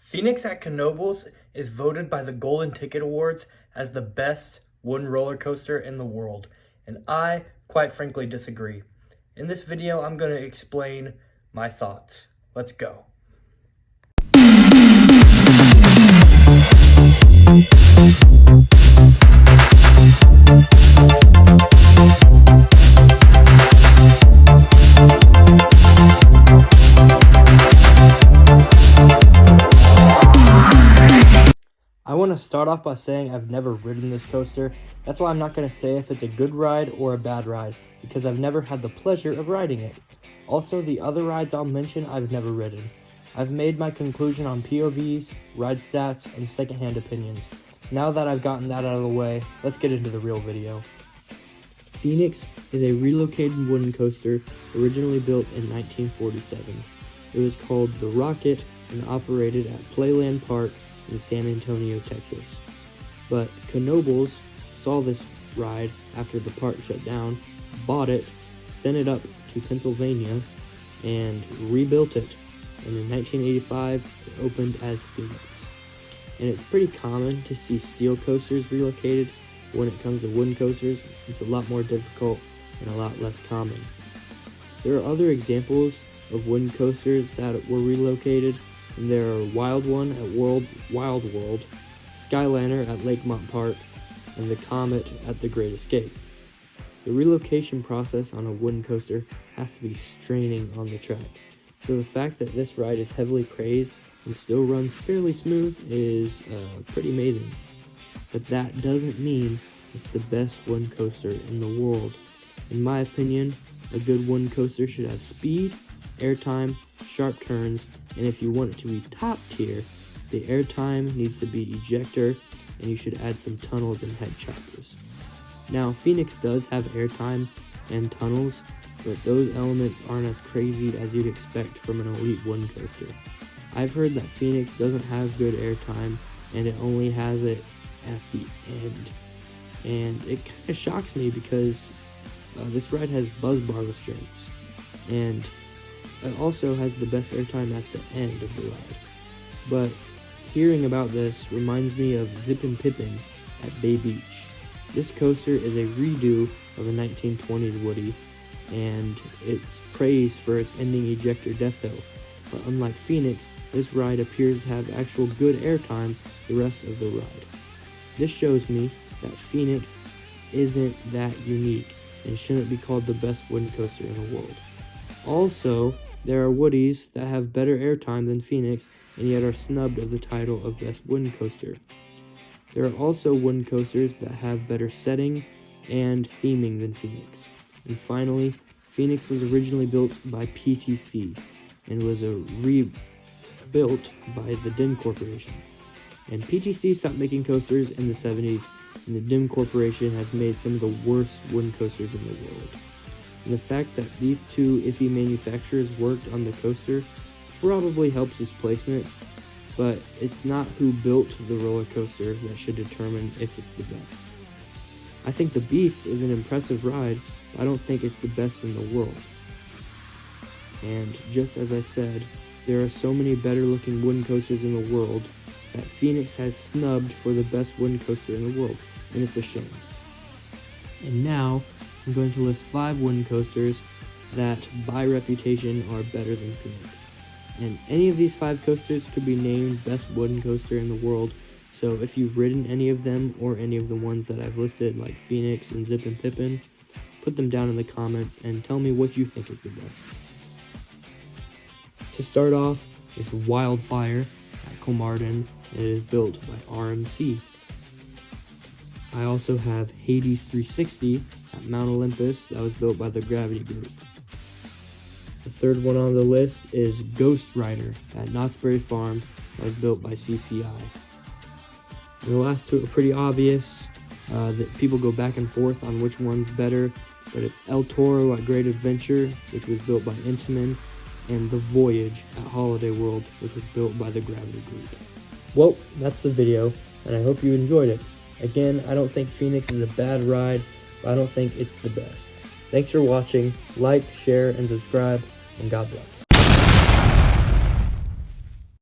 Phoenix at Knoebels is voted by the Golden Ticket Awards as the best wooden roller coaster in the world, and I, quite frankly, disagree. In this video, I'm going to explain my thoughts. Let's go. I want to start off by saying I've never ridden this coaster. That's why I'm not going to say if it's a good ride or a bad ride, because I've never had the pleasure of riding it. Also, the other rides I'll mention I've never ridden. I've made my conclusion on POVs, ride stats, and secondhand opinions. Now that I've gotten that out of the way, let's get into the real video. Phoenix is a relocated wooden coaster originally built in 1947. It was called the Rocket and operated at Playland Park in San Antonio, Texas. But Knoebels saw this ride after the park shut down, bought it, sent it up to Pennsylvania, and rebuilt it. And in 1985, it opened as Phoenix. And it's pretty common to see steel coasters relocated. When it comes to wooden coasters, it's a lot more difficult and a lot less common. There are other examples of wooden coasters that were relocated, and there are Wild One at Wild World, Skyliner at Lakemont Park, and the Comet at the Great Escape. The relocation process on a wooden coaster has to be straining on the track, so the fact that this ride is heavily praised and still runs fairly smooth is pretty amazing. But that doesn't mean it's the best wooden coaster in the world. In my opinion, a good wooden coaster should have speed, airtime, sharp turns, and if you want it to be top tier, the airtime needs to be ejector, and you should add some tunnels and head choppers. Now, Phoenix does have airtime and tunnels, but those elements aren't as crazy as you'd expect from an elite wooden coaster. I've heard that Phoenix doesn't have good airtime, and it only has it at the end. And it kind of shocks me because this ride has buzz bar restraints, and it also has the best airtime at the end of the ride. But hearing about this reminds me of Zippin' Pippin' at Bay Beach. This coaster is a redo of a 1920s Woody, and it's praised for its ending ejector death hill. But unlike Phoenix, this ride appears to have actual good airtime the rest of the ride. This shows me that Phoenix isn't that unique and shouldn't be called the best wooden coaster in the world. Also, there are Woodies that have better airtime than Phoenix and yet are snubbed of the title of best wooden coaster. There are also wooden coasters that have better setting and theming than Phoenix. And finally, Phoenix was originally built by PTC and was rebuilt by the DIM Corporation. And PTC stopped making coasters in the 70s, and the DIM Corporation has made some of the worst wooden coasters in the world. And the fact that these two iffy manufacturers worked on the coaster probably helps its placement, but it's not who built the roller coaster that should determine if it's the best. I think the Beast is an impressive ride, but I don't think it's the best in the world. And just as I said, there are so many better looking wooden coasters in the world that Phoenix has snubbed for the best wooden coaster in the world, and it's a shame. And now, I'm going to list 5 wooden coasters that, by reputation, are better than Phoenix. And any of these 5 coasters could be named best wooden coaster in the world, so if you've ridden any of them, or any of the ones that I've listed, like Phoenix and Zippin' Pippin', put them down in the comments and tell me what you think is the best. To start off is Wildfire at Colmartin, and it is built by RMC. I also have Hades 360 at Mount Olympus, that was built by the Gravity Group. The third one on the list is Ghost Rider at Knott's Berry Farm, that was built by CCI. And the last two are pretty obvious, that people go back and forth on which one's better, but it's El Toro at Great Adventure, which was built by Intamin, and The Voyage at Holiday World, which was built by the Gravity Group. Well, that's the video, and I hope you enjoyed it. Again, I don't think Phoenix is a bad ride, but I don't think it's the best. Thanks for watching. Like, share, and subscribe, and God bless.